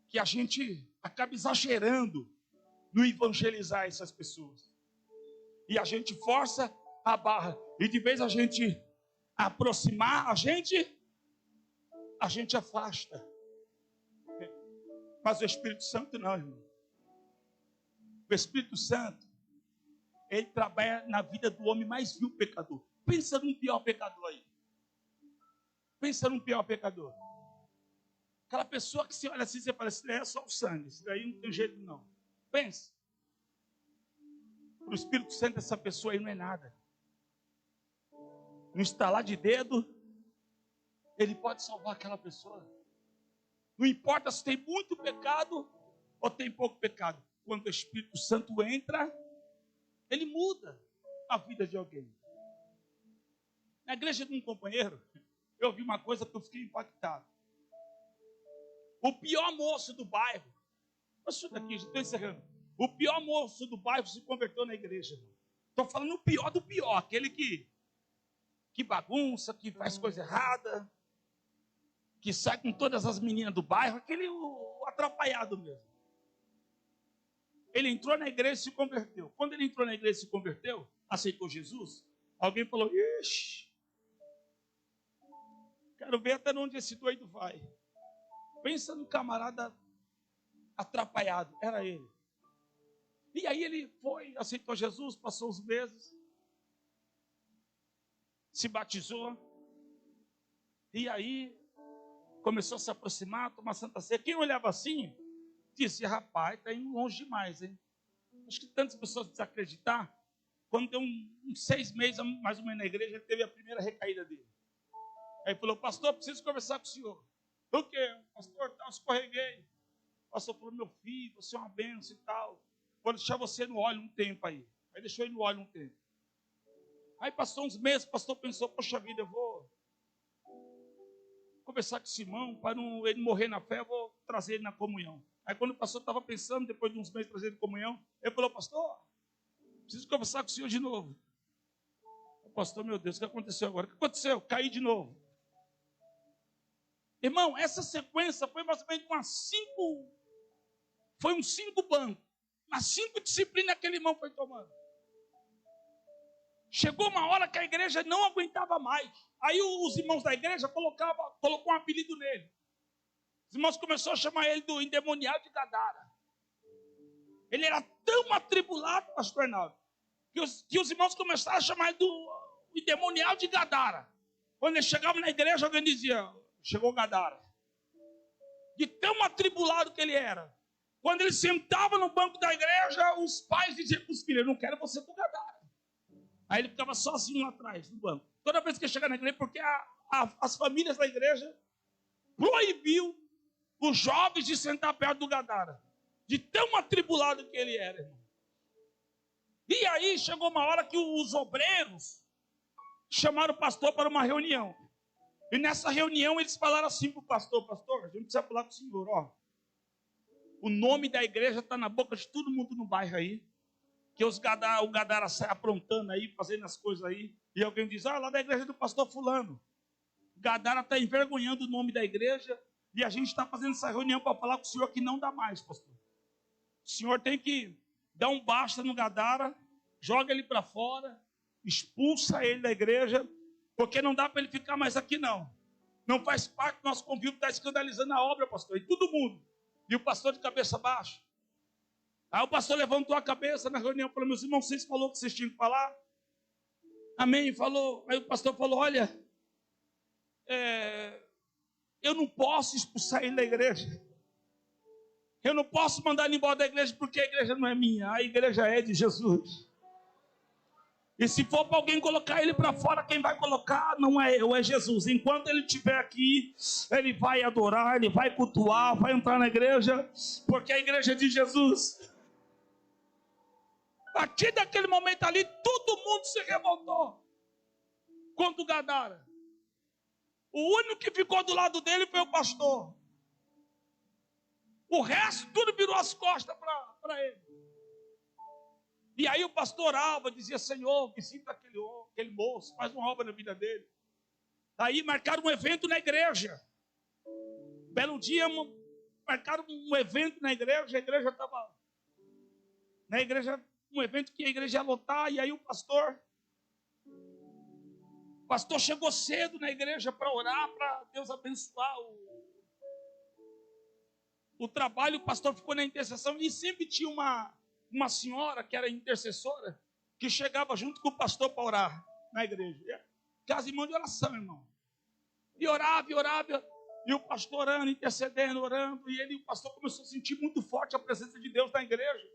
que a gente acaba exagerando no evangelizar essas pessoas. E a gente força a barra. E de vez a gente aproximar, a gente afasta. Mas o Espírito Santo não, irmão. O Espírito Santo, ele trabalha na vida do homem mais vil pecador. Pensa num pior pecador aí. Pensa num pior pecador. Aquela pessoa que você olha assim, você fala assim: é só o sangue, isso daí não tem jeito não. Pensa. Para o Espírito Santo, essa pessoa aí não é nada. No estalar de dedo, ele pode salvar aquela pessoa. Não importa se tem muito pecado ou tem pouco pecado. Quando o Espírito Santo entra, ele muda a vida de alguém. Na igreja de um companheiro, eu vi uma coisa que eu fiquei impactado. O pior moço do bairro, escuta aqui, já estou encerrando. O pior moço do bairro se converteu na igreja. Estou falando o pior do pior, aquele que bagunça, que faz coisa errada, que sai com todas as meninas do bairro, aquele o atrapalhado mesmo. Ele entrou na igreja e se converteu. Quando ele entrou na igreja e se converteu, aceitou Jesus, alguém falou, ixi, quero ver até onde esse doido vai. Pensa no camarada atrapalhado, era ele. E aí ele foi, aceitou Jesus, passou os meses, se batizou, e aí começou a se aproximar, tomar Santa Ceia. Quem olhava assim, disse, rapaz, está indo longe demais, hein? Acho que tantas pessoas desacreditar. Quando deu uns 6 meses, mais ou menos na igreja, ele teve a primeira recaída dele. Aí falou, pastor, preciso conversar com o senhor. O quê? Pastor, eu escorreguei. O pastor falou, meu filho, você é uma bênção e tal. Vou deixar você no óleo um tempo aí. Aí deixou ele no óleo um tempo. Aí passou uns meses, o pastor pensou, poxa vida, eu vou conversar com o Simão, para ele morrer na fé, eu vou trazer ele na comunhão. Aí quando o pastor estava pensando, depois de uns meses trazer ele na comunhão, ele falou, pastor, preciso conversar com o senhor de novo. O pastor, meu Deus, o que aconteceu agora? O que aconteceu? Caí de novo. Irmão, essa sequência foi mais ou menos uns 5 bancos. Umas 5 disciplinas que aquele irmão foi tomando. Chegou uma hora que a igreja não aguentava mais. Aí os irmãos da igreja colocou um apelido nele. Os irmãos começaram a chamar ele do endemoniado de Gadara. Ele era tão atribulado, pastor Arnaldo, que os irmãos começaram a chamar ele do endemoniado de Gadara. Quando ele chegava na igreja, alguém dizia, chegou Gadara. De tão atribulado que ele era. Quando ele sentava no banco da igreja, os pais diziam para os filhos, eu não quero você com Gadara. Aí ele ficava sozinho lá atrás, no banco. Toda vez que ele chegava na igreja, porque as famílias da igreja proibiu os jovens de sentar perto do Gadara. De tão atribulado que ele era, irmão. E aí chegou uma hora que os obreiros chamaram o pastor para uma reunião. E nessa reunião eles falaram assim para o pastor, pastor, a gente precisa falar com o senhor, ó. O nome da igreja está na boca de todo mundo no bairro aí. Que o Gadara sai aprontando aí, fazendo as coisas aí. E alguém diz, lá da igreja do pastor fulano. Gadara está envergonhando o nome da igreja. E a gente está fazendo essa reunião para falar com o senhor que não dá mais, pastor. O senhor tem que dar um basta no Gadara, joga ele para fora, expulsa ele da igreja, porque não dá para ele ficar mais aqui não. Não faz parte do nosso convívio, está escandalizando a obra, pastor. E todo mundo. E o pastor de cabeça baixa. Aí o pastor levantou a cabeça na reunião e falou, meus irmãos, vocês falaram que vocês tinham que falar? Amém? Falou. Aí o pastor falou, olha, eu não posso expulsar ele da igreja. Eu não posso mandar ele embora da igreja porque a igreja não é minha, a igreja é de Jesus. E se for para alguém colocar ele para fora, quem vai colocar não é eu, é Jesus. Enquanto ele estiver aqui, ele vai adorar, ele vai cultuar, vai entrar na igreja, porque a igreja é de Jesus. A partir daquele momento ali, todo mundo se revoltou contra o Gadara. O único que ficou do lado dele foi o pastor. O resto, tudo virou as costas para ele. E aí o pastor orava, dizia, Senhor, visita aquele moço, faz uma obra na vida dele. Aí marcaram um evento na igreja. Belo dia, marcaram um evento na igreja, a igreja estava... Na igreja, um evento que a igreja ia lotar, e aí o pastor chegou cedo na igreja para orar, para Deus abençoar o trabalho. O pastor ficou na intercessão, e sempre tinha uma senhora que era intercessora, que chegava junto com o pastor para orar na igreja. Casa irmã de oração, irmão. E orava, e o pastor orando, intercedendo, orando, e o pastor começou a sentir muito forte a presença de Deus na igreja.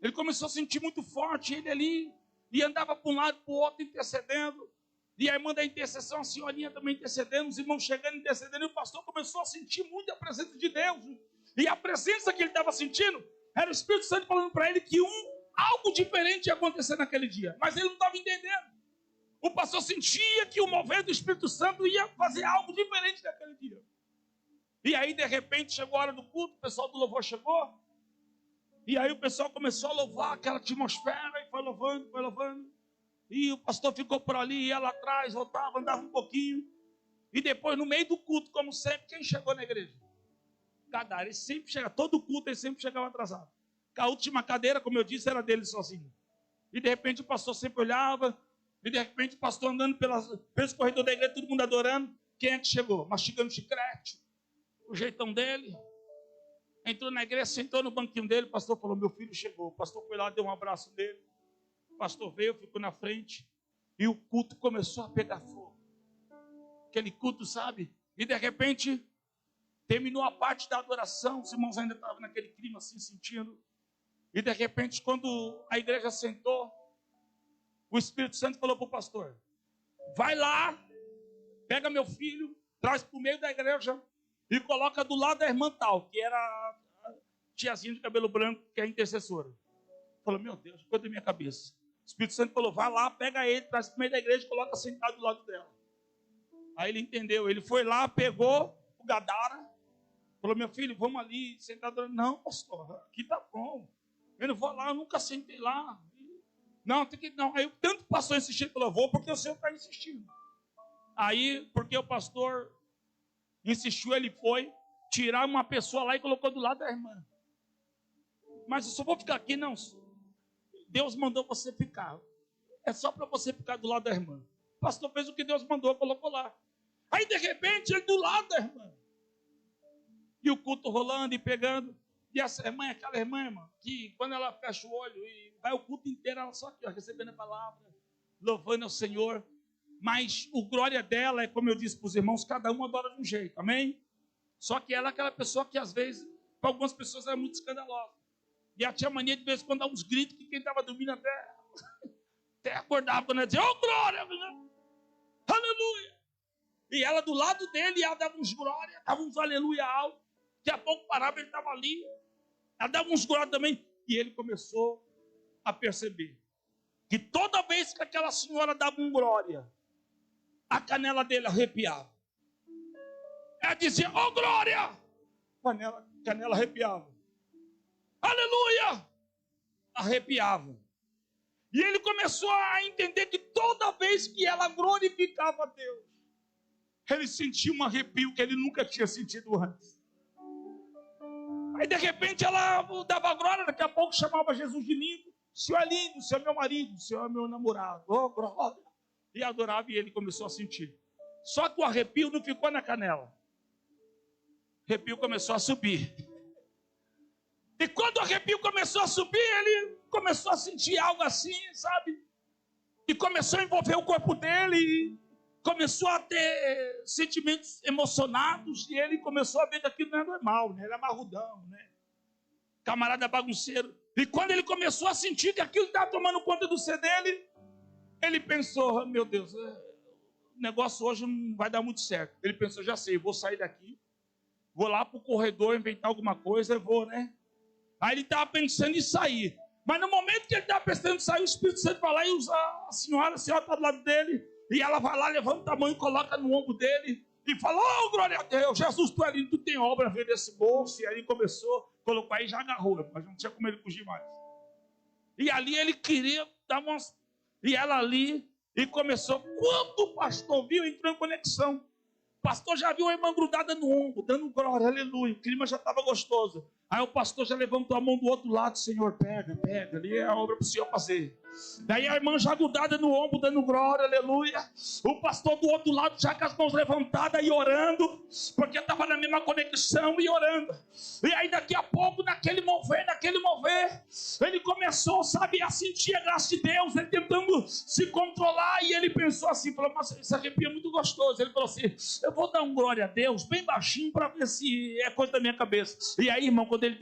Ele começou a sentir muito forte, ele ali, e andava para um lado e para o outro, intercedendo. E a irmã da intercessão, a senhorinha também intercedendo, os irmãos chegando, intercedendo, e o pastor começou a sentir muito a presença de Deus. E a presença que ele estava sentindo, era o Espírito Santo falando para ele que algo algo diferente ia acontecer naquele dia. Mas ele não estava entendendo. O pastor sentia que o mover do Espírito Santo ia fazer algo diferente naquele dia. E aí, de repente, chegou a hora do culto, o pessoal do louvor chegou. E aí o pessoal começou a louvar aquela atmosfera e foi louvando, foi louvando. E o pastor ficou por ali, ia lá atrás, voltava, andava um pouquinho. E depois, no meio do culto, como sempre, quem chegou na igreja? Gadara. Ele sempre chega, todo culto ele sempre chegava atrasado. A última cadeira, como eu disse, era dele sozinho. E de repente o pastor sempre olhava, e de repente o pastor andando pelos corredores da igreja, todo mundo adorando. Quem é que chegou? Mastigando chiclete, o jeitão dele. Entrou na igreja, sentou no banquinho dele, o pastor falou, meu filho chegou. O pastor foi lá, deu um abraço nele. O pastor veio, ficou na frente. E o culto começou a pegar fogo. Aquele culto, sabe? E de repente, terminou a parte da adoração. Os irmãos ainda estavam naquele clima assim, sentindo. E de repente, quando a igreja sentou, o Espírito Santo falou para o pastor, vai lá, pega meu filho, traz para o meio da igreja e coloca do lado da irmã tal, que era a tiazinha de cabelo branco, que é a intercessora. Falou, meu Deus, ficou da minha cabeça. O Espírito Santo falou, vai lá, pega ele, traz para o meio da igreja e coloca sentado do lado dela. Aí ele entendeu, ele foi lá, pegou o Gadara, falou, meu filho, vamos ali, sentado. Não, pastor, aqui tá bom. Eu não vou lá, eu nunca sentei lá. Não, tem que não. Aí tanto pastor insistindo, falou, vou porque o senhor está insistindo. Aí, porque o pastor insistiu, ele foi tirar uma pessoa lá e colocou do lado da irmã. Mas eu só vou ficar aqui, não. Deus mandou você ficar. É só para você ficar do lado da irmã. O pastor fez o que Deus mandou, colocou lá. Aí, de repente, ele do lado da irmã. E o culto rolando e pegando. E essa irmã é aquela irmã, que quando ela fecha o olho e vai o culto inteiro, ela só aqui, ó, recebendo a palavra, louvando ao Senhor. Mas o glória dela é, como eu disse para os irmãos, cada um adora de um jeito, amém? Só que ela é aquela pessoa que às vezes, para algumas pessoas, é muito escandalosa. E ela tinha mania de vez em quando dar uns gritos que quem estava dormindo até acordava quando ela dizia, oh glória, aleluia. E ela do lado dele, ela dava uns glória, dava uns aleluia alto. Daqui a pouco parava, ele estava ali. Ela dava uns glória também. E ele começou a perceber que toda vez que aquela senhora dava um glória, a canela dele arrepiava. Ela dizia, oh glória! Canela arrepiava. Aleluia! Arrepiava. E ele começou a entender que toda vez que ela glorificava a Deus, ele sentia um arrepio que ele nunca tinha sentido antes. Aí de repente ela dava glória, daqui a pouco chamava Jesus de lindo. O Senhor é lindo, o Senhor é meu marido, o Senhor é meu namorado. Oh, glória! E adorava e ele começou a sentir. Só que o arrepio não ficou na canela. O arrepio começou a subir. E quando o arrepio começou a subir, ele começou a sentir algo assim, sabe? E começou a envolver o corpo dele. E começou a ter sentimentos emocionados. E ele começou a ver que aquilo não é normal, né? Ele é marrudão, né? Camarada bagunceiro. E quando ele começou a sentir que aquilo estava tomando conta do ser dele, ele pensou, oh, meu Deus, o negócio hoje não vai dar muito certo. Ele pensou, já sei, vou sair daqui, vou lá para o corredor inventar alguma coisa, eu vou, né? Aí ele estava pensando em sair. Mas no momento que ele estava pensando em sair, o Espírito Santo vai lá e usa a senhora está do lado dele, e ela vai lá, levanta a mão e coloca no ombro dele, e fala, oh, glória a Deus, Jesus, tu é lindo, tu tem obra a ver desse bolso. E aí começou, colocou aí e já agarrou, mas não tinha como ele fugir mais. E ali ele queria dar umas... E ela ali, e começou. Quando o pastor viu, entrou em conexão. O pastor já viu a irmã grudada no ombro, dando glória, aleluia. O clima já estava gostoso. Aí o pastor já levantou a mão do outro lado, Senhor, pega, ali é a obra para o Senhor fazer. Daí a irmã já grudada no ombro, dando glória, aleluia. O pastor do outro lado já com as mãos levantadas e orando, porque estava na mesma conexão e orando. E aí daqui a pouco, naquele mover, ele começou, sabe, a sentir a graça de Deus, ele tentando se controlar, e ele pensou assim, falou, mas esse arrepio é muito gostoso. Ele falou assim, eu vou dar um glória a Deus, bem baixinho, para ver se é coisa da minha cabeça. E aí, irmão, quando quando ele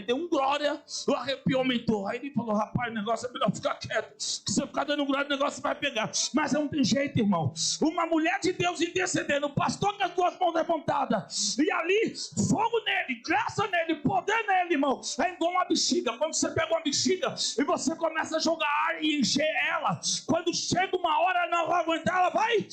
deu um glória, o arrepio aumentou. Aí ele falou, rapaz, o negócio é melhor ficar quieto. Se você ficar dando glória, o negócio vai pegar. Mas não tem jeito, irmão. Uma mulher de Deus intercedendo, o pastor com as duas mãos levantadas, e ali, fogo nele, graça nele, poder nele, irmão. É igual uma bexiga. Quando você pega uma bexiga e você começa a jogar ar e encher ela, quando chega uma hora, não vai aguentar, ela vai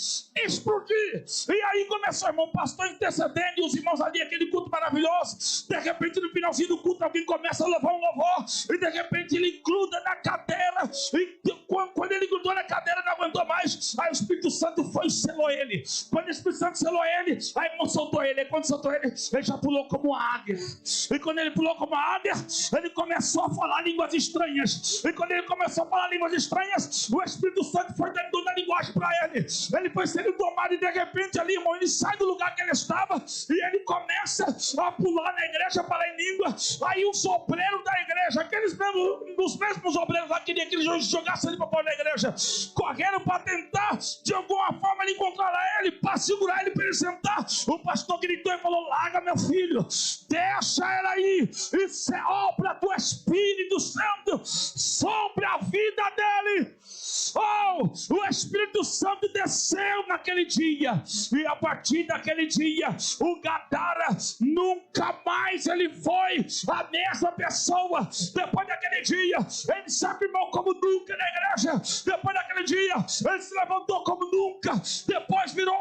explodir. E aí começou, irmão, o pastor intercedendo, e os irmãos ali, aquele culto maravilhoso. De repente, no finalzinho do culto, alguém começa a louvar um louvor, e de repente ele gruda na cadeira, e quando ele grudou na cadeira, não aguentou mais. Aí o Espírito Santo foi e selou ele. Quando o Espírito Santo selou ele, aí irmão soltou ele. Aí quando soltou ele já pulou como uma águia. E quando ele pulou como uma águia, ele começou a falar línguas estranhas. E quando ele começou a falar línguas estranhas, o Espírito Santo foi dando a linguagem para ele. Ele foi sendo tomado, e de repente ali, irmão, ele sai do lugar que ele estava, e ele começa a pular na igreja, falar em língua. Aí os obreiros da igreja, os mesmos obreiros lá, queriam que ele jogasse ele para fora da igreja, correram para tentar de alguma forma encontrar ele, para segurar ele, para ele sentar. O pastor gritou e falou, larga meu filho, deixa ela aí, e sopra do Espírito Santo sobre a vida dele. Oh, o Espírito Santo desceu naquele dia, e a partir daquele dia, o Gadara nunca mais ele foi a mesma pessoa. Depois daquele dia, ele se afirmou como nunca na igreja. Depois daquele dia, ele se levantou como nunca. Depois virou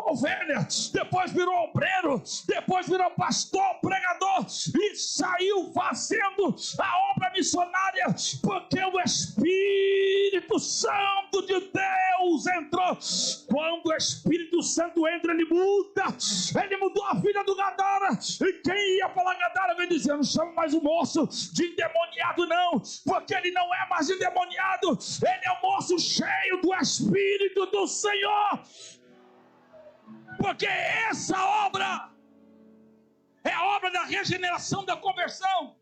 ovelha, depois virou obreiro, depois virou pastor, pregador, e saiu fazendo a obra missionária, porque o Espírito Santo de Deus entrou. Quando o Espírito Santo entra, ele muda. Ele mudou a vida do Gadara. E quem ia falar Gadara vem dizendo, não chama mais o moço de endemoniado não, porque ele não é mais endemoniado, ele é um moço cheio do Espírito do Senhor. Porque essa obra é a obra da regeneração, da conversão.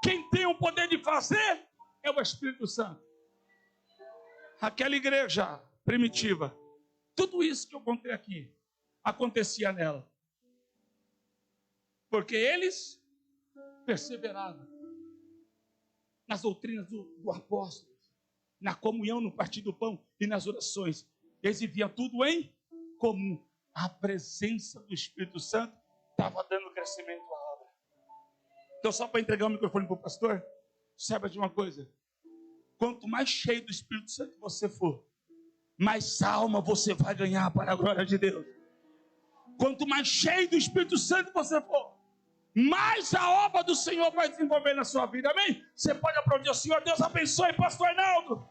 Quem tem o poder de fazer é o Espírito Santo. Aquela igreja primitiva, tudo isso que eu contei aqui acontecia nela, porque eles perseveravam nas doutrinas do apóstolo, na comunhão, no partir do pão e nas orações. Eles viviam tudo em comum. A presença do Espírito Santo estava dando crescimento à obra. Então, só para entregar o microfone para o pastor, saiba de uma coisa: quanto mais cheio do Espírito Santo você for, mais alma você vai ganhar para a glória de Deus. Quanto mais cheio do Espírito Santo você for, mais a obra do Senhor vai desenvolver na sua vida. Amém? Você pode aplaudir o Senhor. Deus abençoe, pastor Arnaldo.